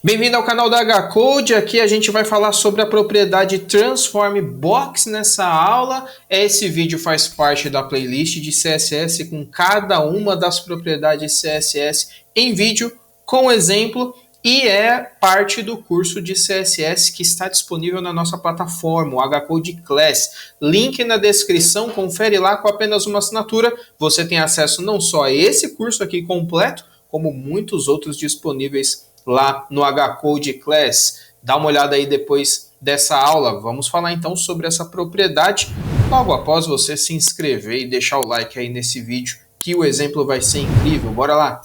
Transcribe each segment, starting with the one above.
Bem-vindo ao canal da HCode. Aqui a gente vai falar sobre a propriedade Transform Box nessa aula. Esse vídeo faz parte da playlist de CSS com cada uma das propriedades CSS em vídeo com exemplo e é parte do curso de CSS que está disponível na nossa plataforma, o HCode Class. Link na descrição, confere lá com apenas uma assinatura. Você tem acesso não só a esse curso aqui completo, como muitos outros disponíveis lá no HCode Class. Dá uma olhada aí depois dessa aula. Vamos falar então sobre essa propriedade logo após você se inscrever e deixar o like aí nesse vídeo, que o exemplo vai ser incrível. Bora lá!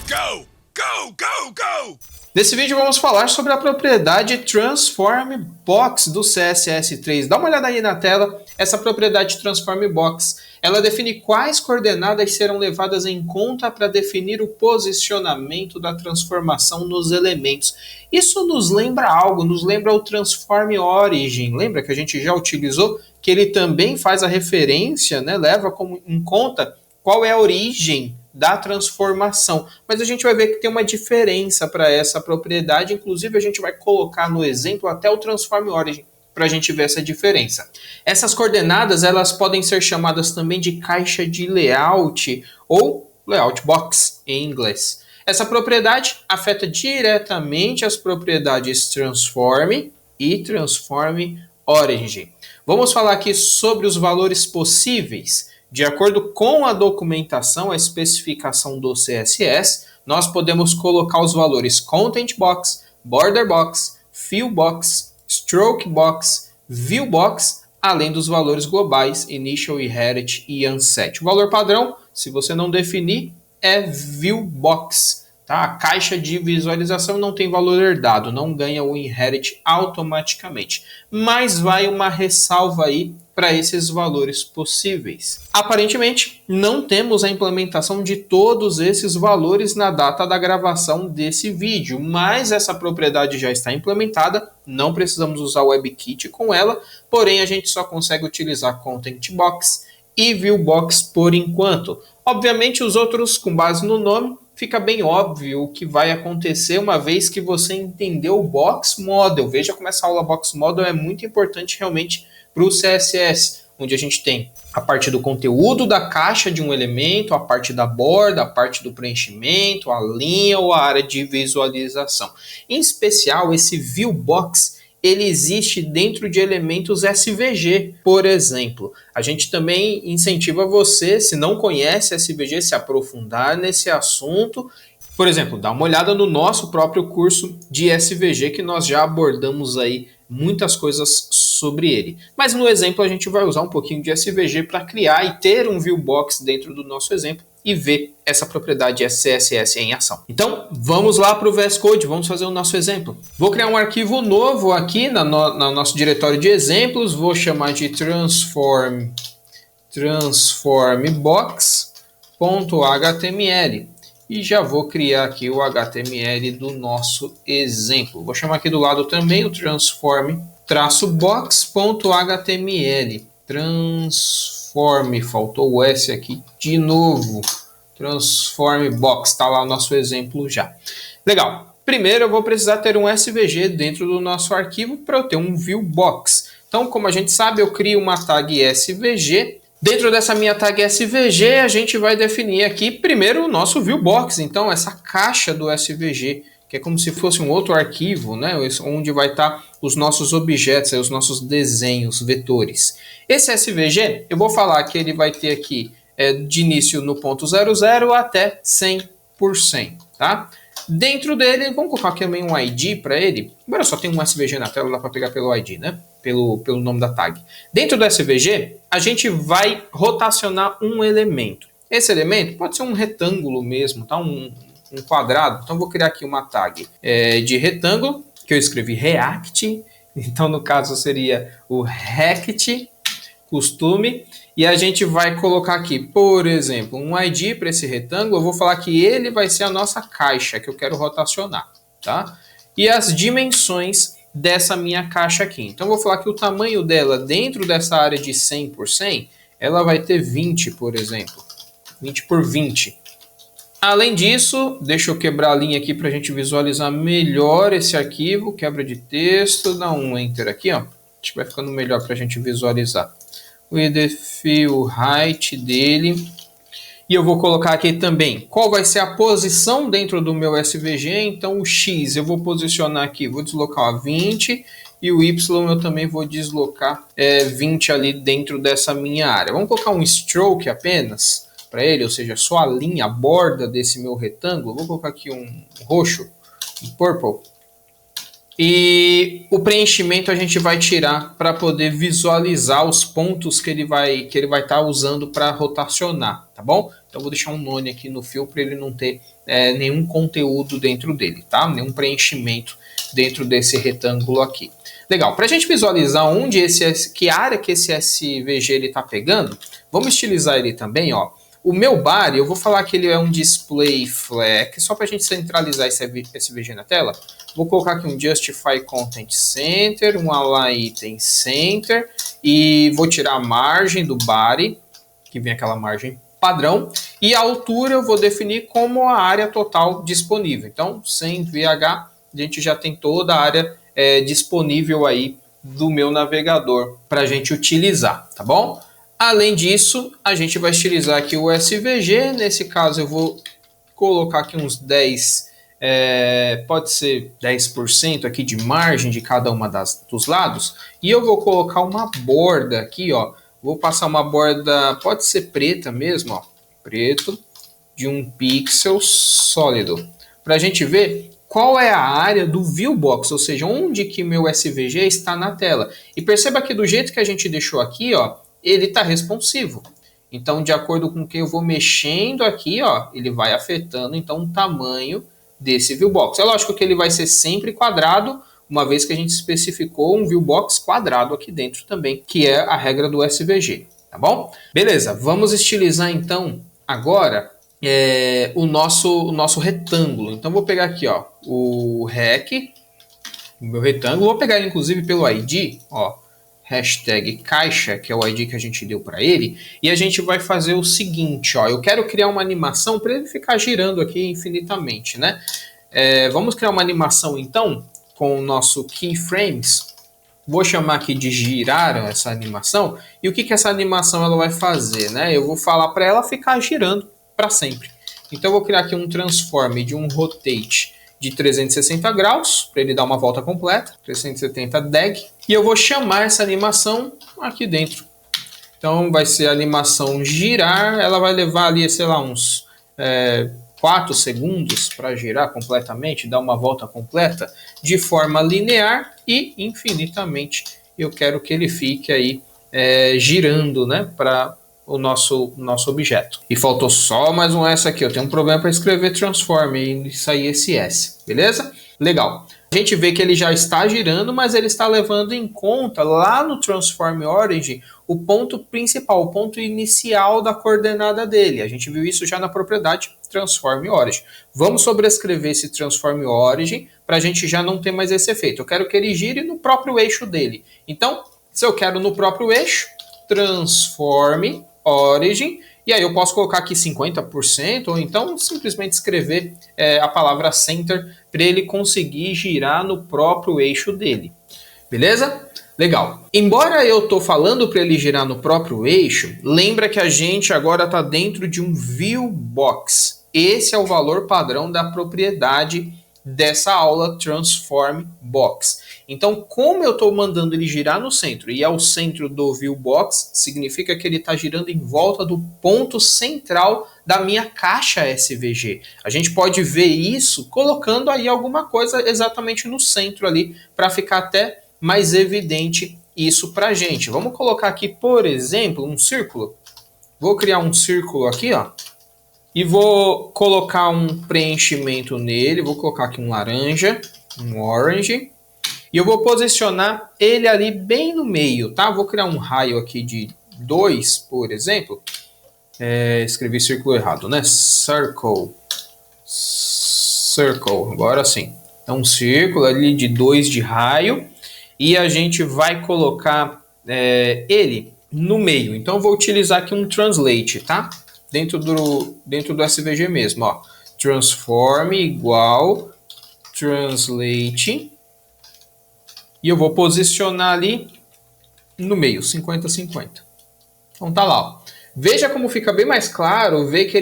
Go, go, go, go! Nesse vídeo vamos falar sobre a propriedade Transform Box do CSS3. Dá uma olhada aí na tela. Essa propriedade Transform Box, ela define quais coordenadas serão levadas em conta para definir o posicionamento da transformação nos elementos. Isso nos lembra algo, nos lembra o Transform Origin. Lembra que a gente já utilizou? Que ele também faz a referência, né? Leva em conta qual é a origem da transformação. Mas a gente vai ver que tem uma diferença para essa propriedade. Inclusive, a gente vai colocar no exemplo até o Transform Origin para a gente ver essa diferença. Essas coordenadas elas podem ser chamadas também de caixa de layout ou layout box em inglês. Essa propriedade afeta diretamente as propriedades Transform e Transform Origin. Vamos falar aqui sobre os valores possíveis. De acordo com a documentação, a especificação do CSS, nós podemos colocar os valores Content Box, Border Box, Fill Box, Stroke Box, View Box, além dos valores globais Initial, Inherit e Unset. O valor padrão, se você não definir, é View Box. Tá? A caixa de visualização não tem valor herdado, não ganha o Inherit automaticamente. Mas vai uma ressalva aí para esses valores possíveis. Aparentemente, não temos a implementação de todos esses valores na data da gravação desse vídeo, mas essa propriedade já está implementada, não precisamos usar o WebKit com ela, porém a gente só consegue utilizar Content Box e View Box por enquanto. Obviamente, os outros, com base no nome, fica bem óbvio o que vai acontecer uma vez que você entendeu o Box Model. Veja como essa aula Box Model é muito importante realmente para o CSS, onde a gente tem a parte do conteúdo da caixa de um elemento, a parte da borda, a parte do preenchimento, a linha ou a área de visualização. Em especial, esse View Box, ele existe dentro de elementos SVG, por exemplo. A gente também incentiva você, se não conhece SVG, se aprofundar nesse assunto. Por exemplo, dá uma olhada no nosso próprio curso de SVG, que nós já abordamos aí muitas coisas sobre ele. Mas no exemplo a gente vai usar um pouquinho de SVG para criar e ter um viewbox dentro do nosso exemplo e ver essa propriedade CSS em ação. Então, vamos lá para o VS Code, vamos fazer o nosso exemplo. Vou criar um arquivo novo aqui no nosso diretório de exemplos, vou chamar de transformbox.html e já vou criar aqui o HTML do nosso exemplo. Vou chamar aqui do lado também o transform-box.html. Transform, faltou o S aqui de novo. Transform Box, está lá o nosso exemplo já. Legal. Primeiro eu vou precisar ter um SVG dentro do nosso arquivo para eu ter um View Box. Então, como a gente sabe, eu crio uma tag SVG. Dentro dessa minha tag SVG, a gente vai definir aqui primeiro o nosso viewbox, então essa caixa do SVG, que é como se fosse um outro arquivo, né, onde vai estar os nossos objetos, os nossos desenhos, vetores. Esse SVG, eu vou falar que ele vai ter aqui de início no ponto 00 até 100%, tá? Dentro dele, vamos colocar aqui também um ID para ele. Agora só tem um SVG na tela, dá para pegar pelo ID, né? Pelo nome da tag. Dentro do SVG, a gente vai rotacionar um elemento. Esse elemento pode ser um retângulo mesmo, tá? Um quadrado. Então, vou criar aqui uma tag de retângulo, que eu escrevi React. Então, no caso, seria o Rect Costume. E a gente vai colocar aqui, por exemplo, um ID para esse retângulo. Eu vou falar que ele vai ser a nossa caixa que eu quero rotacionar, tá? E as dimensões dessa minha caixa aqui. Então, eu vou falar que o tamanho dela dentro dessa área de 100 por 100, ela vai ter 20, por exemplo. 20 por 20. Além disso, deixa eu quebrar a linha aqui para a gente visualizar melhor esse arquivo, quebra de texto, dá um Enter aqui, ó. Acho que vai ficando melhor para a gente visualizar. O fill height dele. E eu vou colocar aqui também qual vai ser a posição dentro do meu SVG. Então o X eu vou posicionar aqui, vou deslocar a 20 e o Y eu também vou deslocar 20 ali dentro dessa minha área. Vamos colocar um stroke apenas para ele, ou seja, só a linha, a borda desse meu retângulo. Vou colocar aqui um roxo, um purple. E o preenchimento a gente vai tirar para poder visualizar os pontos que ele vai estar usando para rotacionar, tá bom? Então eu vou deixar um none aqui no fio para ele não ter nenhum conteúdo dentro dele, tá? Nenhum preenchimento dentro desse retângulo aqui. Legal, para a gente visualizar onde que área que esse SVG ele está pegando, vamos estilizar ele também, ó. O meu body, eu vou falar que ele é um display flex, só para a gente centralizar esse SVG na tela. Vou colocar aqui um Justify Content Center, um Align Item Center e vou tirar a margem do body, que vem aquela margem padrão, e a altura eu vou definir como a área total disponível. Então, sem VH, a gente já tem toda a área disponível aí do meu navegador para a gente utilizar, tá bom? Além disso, a gente vai estilizar aqui o SVG. Nesse caso, eu vou colocar aqui uns 10, pode ser 10% aqui de margem de cada uma dos lados. E eu vou colocar uma borda aqui, ó. Vou passar uma borda, pode ser preta mesmo, ó. Preto, de 1 pixel sólido. Para a gente ver qual é a área do viewbox, ou seja, onde que meu SVG está na tela. E perceba que do jeito que a gente deixou aqui, ó, ele está responsivo. Então, de acordo com o que eu vou mexendo aqui, ó, ele vai afetando então o tamanho desse viewbox. É lógico que ele vai ser sempre quadrado, uma vez que a gente especificou um viewbox quadrado aqui dentro também, que é a regra do SVG, tá bom? Beleza, vamos estilizar então agora o nosso retângulo. Então, vou pegar aqui, ó, o rec, o meu retângulo, vou pegar ele inclusive pelo ID, ó, hashtag caixa, que é o ID que a gente deu para ele, e a gente vai fazer o seguinte, ó, eu quero criar uma animação para ele ficar girando aqui infinitamente, né? Vamos criar uma animação então com o nosso keyframes. Vou chamar aqui de girar essa animação, e o que essa animação ela vai fazer, né? Eu vou falar para ela ficar girando para sempre. Então eu vou criar aqui um transform de um rotate de 360 graus, para ele dar uma volta completa, 370 deg, e eu vou chamar essa animação aqui dentro. Então vai ser a animação girar, ela vai levar ali, sei lá, uns 4 segundos para girar completamente, dar uma volta completa, de forma linear e infinitamente. Eu quero que ele fique aí girando, né, para o nosso objeto. E faltou só mais um S aqui. Eu tenho um problema para escrever transform e sair esse S, beleza? Legal. A gente vê que ele já está girando, mas ele está levando em conta lá no Transform Origin o ponto principal, o ponto inicial da coordenada dele. A gente viu isso já na propriedade Transform Origin. Vamos sobrescrever esse Transform Origin para a gente já não ter mais esse efeito. Eu quero que ele gire no próprio eixo dele. Então, se eu quero no próprio eixo, Transform Origin, e aí eu posso colocar aqui 50%, ou então simplesmente escrever a palavra Center para ele conseguir girar no próprio eixo dele. Beleza? Legal. Embora eu estou falando para ele girar no próprio eixo, lembra que a gente agora está dentro de um viewbox. Esse é o valor padrão da propriedade dessa aula Transform Box. Então, como eu estou mandando ele girar no centro e é o centro do viewbox, significa que ele está girando em volta do ponto central da minha caixa SVG. A gente pode ver isso colocando aí alguma coisa exatamente no centro ali, para ficar até mais evidente isso para a gente. Vamos colocar aqui, por exemplo, um círculo. Vou criar um círculo aqui, ó. E vou colocar um preenchimento nele, vou colocar aqui um laranja, um orange, e eu vou posicionar ele ali bem no meio, tá? Vou criar um raio aqui de 2, por exemplo. Escrevi círculo errado, né? Circle, agora sim. Então um círculo ali de 2 de raio, e a gente vai colocar ele no meio. Então eu vou utilizar aqui um translate, tá? dentro do SVG mesmo, ó. Transform igual translate. E eu vou posicionar ali no meio, 50-50. Então tá lá, ó. Veja como fica bem mais claro, ver que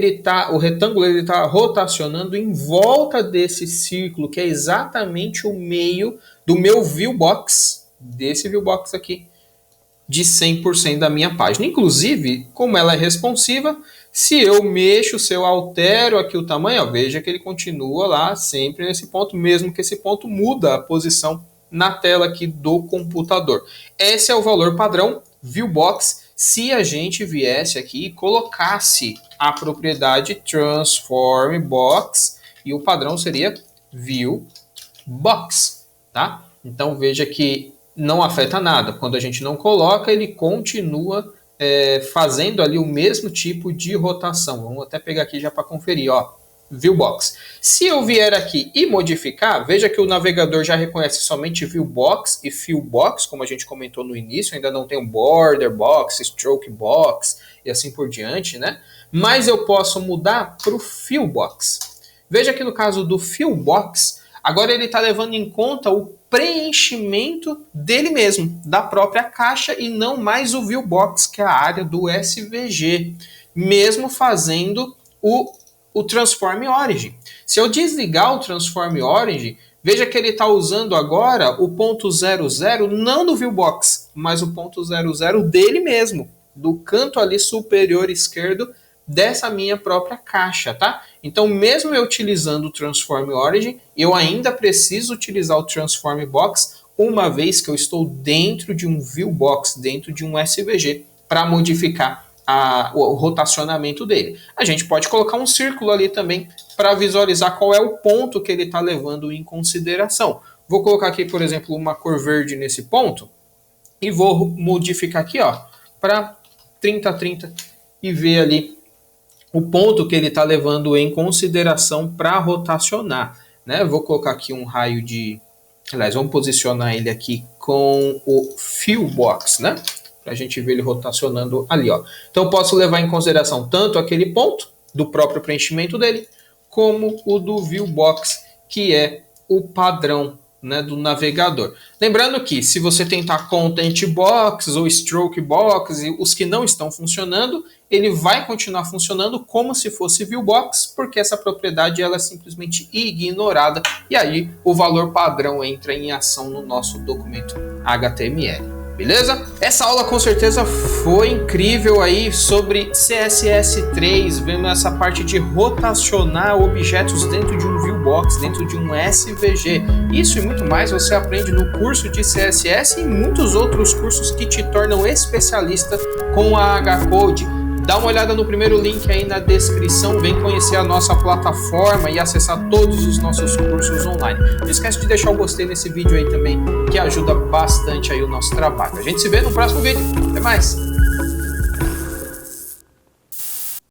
o retângulo ele tá rotacionando em volta desse círculo, que é exatamente o meio do meu viewbox, desse viewbox aqui, de 100% da minha página. Inclusive, como ela é responsiva, se eu mexo, se eu altero aqui o tamanho, ó, veja que ele continua lá sempre nesse ponto, mesmo que esse ponto muda a posição na tela aqui do computador. Esse é o valor padrão viewbox. Se a gente viesse aqui e colocasse a propriedade transform box e o padrão seria viewbox, tá? Então veja que não afeta nada. Quando a gente não coloca, ele continua fazendo ali o mesmo tipo de rotação. Vamos até pegar aqui já para conferir, ó. Viewbox. Se eu vier aqui e modificar, veja que o navegador já reconhece somente Viewbox e Fillbox, como a gente comentou no início, ainda não tem um Border Box, Stroke Box e assim por diante, né? Mas eu posso mudar para o Fillbox. Veja que no caso do Fillbox, agora ele está levando em conta o preenchimento dele mesmo, da própria caixa e não mais o Viewbox, que é a área do SVG, mesmo fazendo o Transform Origin. Se eu desligar o Transform Origin, veja que ele está usando agora o ponto 00 não do Viewbox, mas o ponto 00 dele mesmo, do canto ali superior esquerdo dessa minha própria caixa, tá? Então, mesmo eu utilizando o Transform Origin, eu ainda preciso utilizar o Transform Box, uma vez que eu estou dentro de um Viewbox, dentro de um SVG, para modificar o rotacionamento dele. A gente pode colocar um círculo ali também para visualizar qual é o ponto que ele está levando em consideração. Vou colocar aqui, por exemplo, uma cor verde nesse ponto e vou modificar aqui, ó, para 30-30 e ver ali o ponto que ele está levando em consideração para rotacionar, né? Vou colocar aqui um raio de... Aliás, vamos posicionar ele aqui com o Fillbox, né? Para a gente ver ele rotacionando ali, ó. Então eu posso levar em consideração tanto aquele ponto do próprio preenchimento dele, como o do Viewbox, que é o padrão, né, do navegador. Lembrando que se você tentar Content Box ou Stroke Box e os que não estão funcionando, ele vai continuar funcionando como se fosse Viewbox, porque essa propriedade ela é simplesmente ignorada e aí o valor padrão entra em ação no nosso documento HTML. Beleza? Essa aula com certeza foi incrível aí sobre CSS3, vendo essa parte de rotacionar objetos dentro de um Viewbox, dentro de um SVG. Isso e muito mais você aprende no curso de CSS e muitos outros cursos que te tornam especialista com a HCode. Dá uma olhada no primeiro link aí na descrição, vem conhecer a nossa plataforma e acessar todos os nossos cursos online. Não esquece de deixar o gostei nesse vídeo aí também, que ajuda bastante aí o nosso trabalho. A gente se vê no próximo vídeo. Até mais!